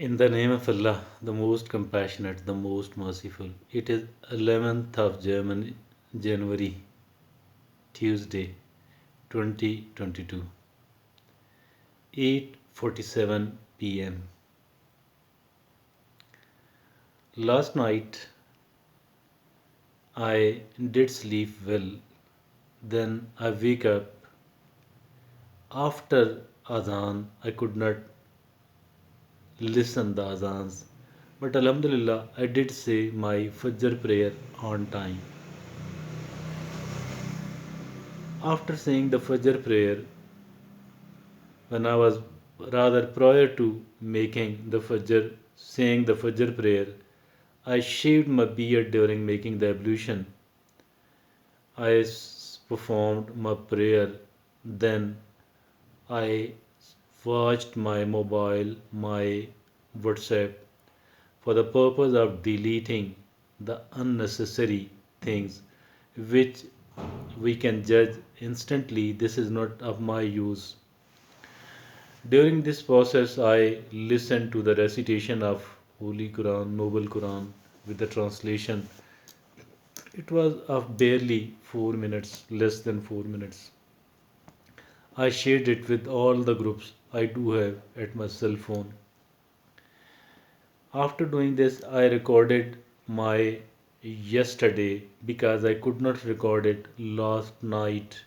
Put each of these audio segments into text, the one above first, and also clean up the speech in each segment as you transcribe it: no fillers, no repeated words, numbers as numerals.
In the name of Allah, the most compassionate, the most merciful. It is 11th of January, Tuesday, 2022, 8:47 p.m. Last night I did sleep well. Then I wake up after Adhan. I could not listen the Adhans. But Alhamdulillah, I did say my Fajr prayer on time. After saying the Fajr prayer, when I was rather prior to making the Fajr, saying the Fajr prayer, I shaved my beard during making the ablution. Performed my prayer. Then I watched my mobile, my WhatsApp, for the purpose of deleting the unnecessary things which we can judge instantly this is not of my use. During this process, I listened to the recitation of Holy Quran, Noble Quran with the translation. It was of barely 4 minutes, less than 4 minutes. I shared it with all the groups I do have at my cell phone. After doing this, I recorded my yesterday because I could not record it last night.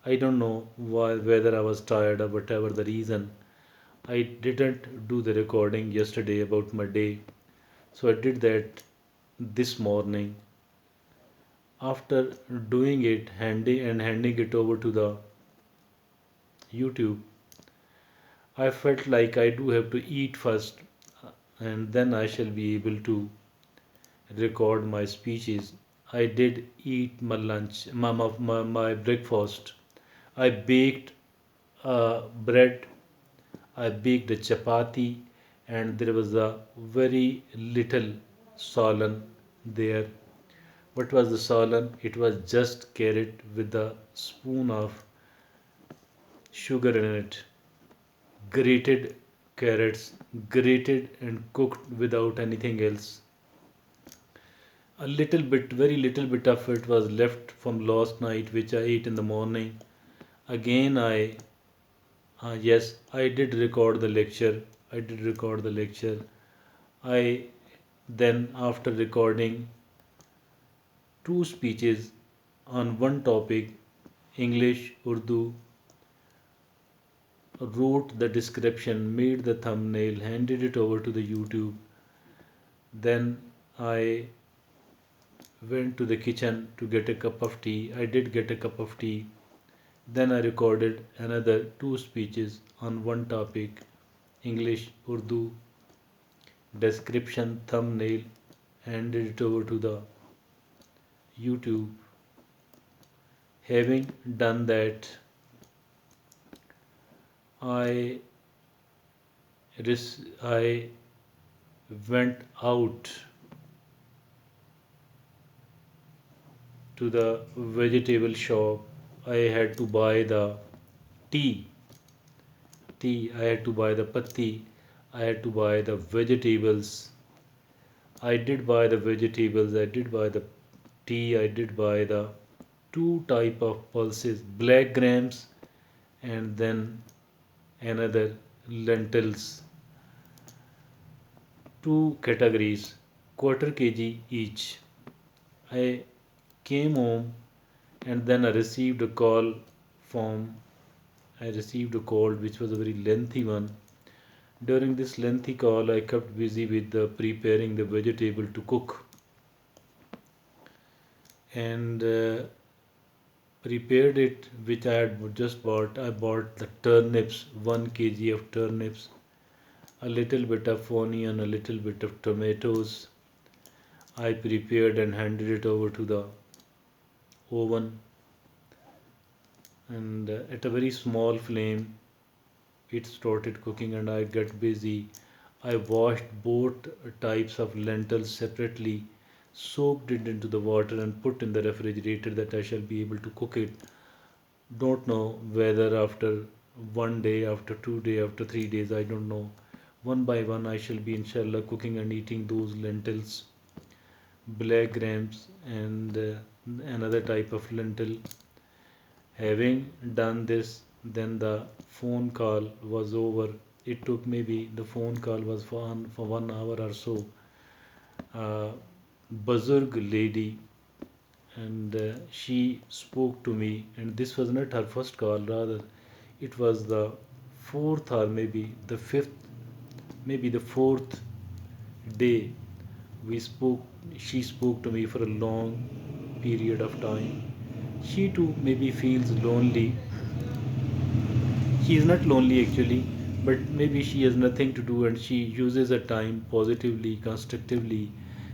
I don't know why, whether I was tired or whatever the reason. I didn't do the recording yesterday about my day, so I did that this morning. After doing it, handing it over to the YouTube, I felt like I do have to eat first, and then I shall be able to record my speeches. I did eat my lunch, my breakfast. I baked bread, I baked a chapati, and there was a very little solan there. What was the solan? It was just carrot with a spoon of sugar in it. Grated carrots, grated and cooked without anything else. A little bit, very little bit of it was left from last night, which I ate in the morning. Again, yes, I did record the lecture. I did record the lecture. I then, after recording two speeches on one topic, English, Urdu, wrote the description, made the thumbnail, handed it over to the YouTube. Then I went to the kitchen to get a cup of tea. I did get a cup of tea. Then I recorded another two speeches on one topic, English, Urdu, description, thumbnail, handed it over to the YouTube. Having done that, I I went out to the vegetable shop. I had to buy the tea. I had to buy the patti. I had to buy the vegetables. I did buy the vegetables. I did buy the tea. I did buy the two type of pulses, black grams and then another lentils. Two categories, quarter kg each. I came home and then I received a call from I received a call which was a very lengthy one. During this lengthy call, I kept busy with preparing the vegetable to cook and prepared it, which I had just bought. I bought the turnips, 1 kg of turnips, a little bit of onion, a little bit of tomatoes. I prepared and handed it over to the oven, and at a very small flame, it started cooking, and I got busy. I washed both types of lentils separately, soaked it into the water, and put in the refrigerator that I shall be able to cook it. Don't know whether after 1 day, after 2 days, after 3 days, I don't know. One by one, I shall be inshallah cooking and eating those lentils, black grams, and another type of lentil. Having done this, then the phone call was over. It took maybe the phone call was for 1 hour or so. Uh, Buzurg lady, and she spoke to me, and this was not her first call, rather it was the fourth or maybe the fifth, maybe the fourth day we spoke. She spoke to me for a long period of time. She too maybe feels lonely. She is not lonely actually, but maybe she has nothing to do and she uses her time positively, constructively.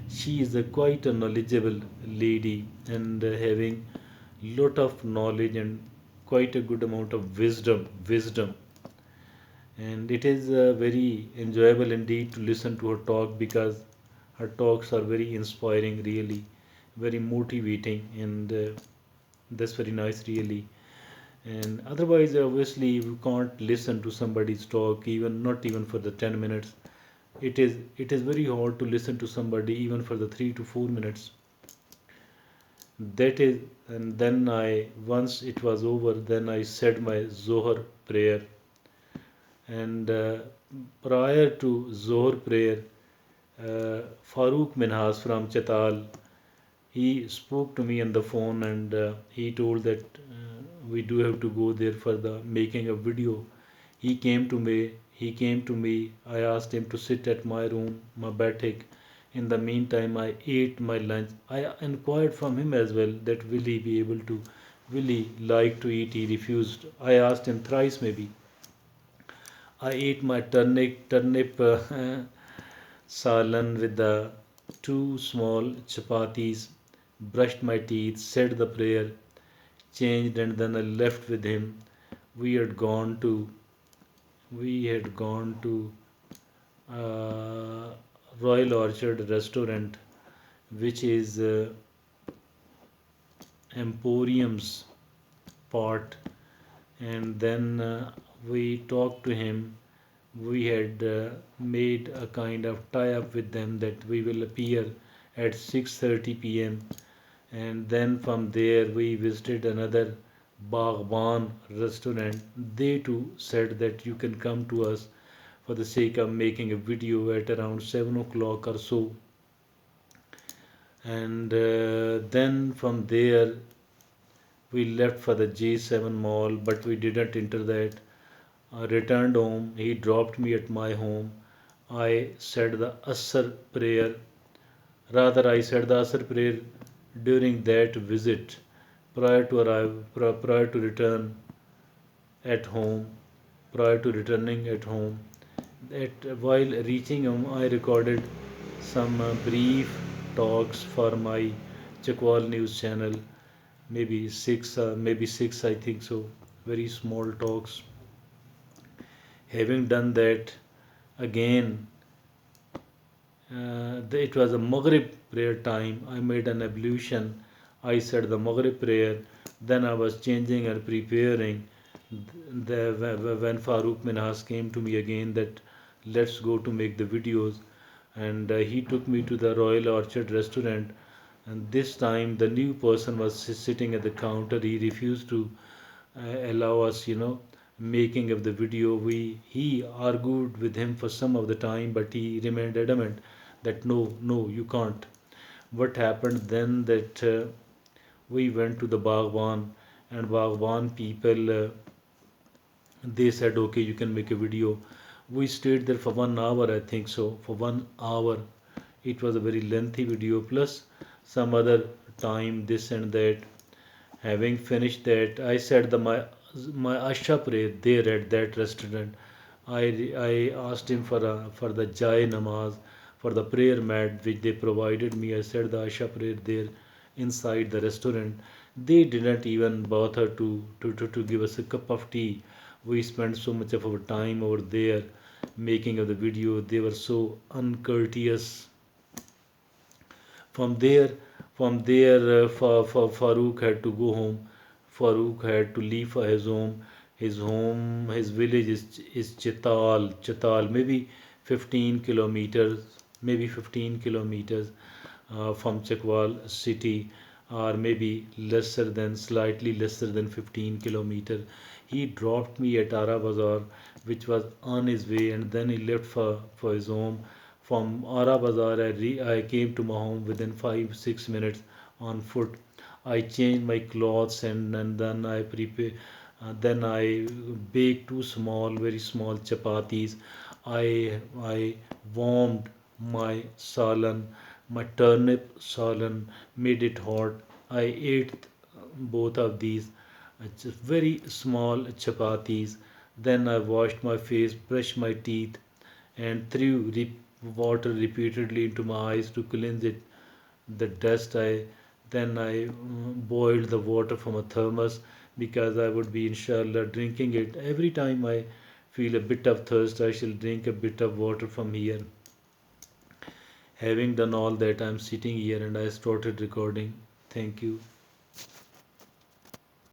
She is a quite a knowledgeable lady, and having lot of knowledge and quite a good amount of wisdom. And it is very enjoyable indeed to listen to her talk, because her talks are very inspiring, really, very motivating, and that's very nice, really. And otherwise, obviously, you can't listen to somebody's talk, even not even for the 10 minutes. It is very hard to listen to somebody even for the 3 to 4 minutes. That is, and then I once it was over, then I said my Zohar prayer, and prior to Zohar prayer, Farooq Minhas from Chetal, he spoke to me on the phone, and he told that we do have to go there for the making a video. He came to me. I asked him to sit at my room, my batik. In the meantime, I ate my lunch. I inquired from him as well that will he be able to, will he like to eat. He refused. I asked him thrice maybe. I ate my turnip salan with the two small chapatis, brushed my teeth, said the prayer, changed, and then I left with him. We had gone to we had gone to uh, Royal Orchard restaurant, which is Emporium's part, and then we talked to him. We had made a kind of tie-up with them that we will appear at 6:30 p.m., and then from there we visited another Baghban restaurant. They too said that you can come to us for the sake of making a video at around 7 o'clock or so. And then from there we left for the J7 mall, but we didn't enter that. I returned home. He dropped me at my home. I said the Asr prayer. Rather, I said the Asr prayer during that visit, prior to return at home. Prior to returning at home, while reaching home, I recorded some brief talks for my Chakwal news channel. Maybe six, I think so. Very small talks. Having done that, again, it was a Maghrib prayer time. I made an ablution. I said the Maghrib prayer. Then I was changing and preparing. When Farooq Minhas came to me again that let's go to make the videos, and he took me to the Royal Orchard restaurant. And this time the new person was sitting at the counter. He refused to allow us, making of the video. He argued with him for some of the time, but he remained adamant that no, no, you can't. What happened then that we went to the Baghwan, and Baghwan people, they said okay, you can make a video. We stayed there for 1 hour, I think so. For 1 hour, it was a very lengthy video, plus some other time, this and that. Having finished that, I said my Asha prayer there at that restaurant. I asked him for the Jai Namaz, for the prayer mat which they provided me. I said the Asha prayer there inside the restaurant. They didn't even bother to give us a cup of tea. We spent so much of our time over there making of the video. They were so uncourteous. From there, Farooq had to go home. Farooq had to leave his home. His village is Chital. Chital. Maybe 15 kilometers, maybe 15 kilometers from Chakwal city, or maybe lesser than, slightly lesser than 15 kilometer. He dropped me at Ara Bazar, which was on his way, and then he left for his home. From Ara Bazar, I came to my home within 5 6 minutes on foot. I changed my clothes, and then I prepare. Then I baked two small, very small chapatis. I warmed my salan, my turnip salan, made it hot. I ate both of these just very small chapatis. Then I washed my face, brushed my teeth, and threw water repeatedly into my eyes to cleanse it, the dust. I then I boiled the water from a thermos because I would be inshallah drinking it every time I feel a bit of thirst. I shall drink a bit of water from here. Having done all that, I'm sitting here and I started recording. Thank you.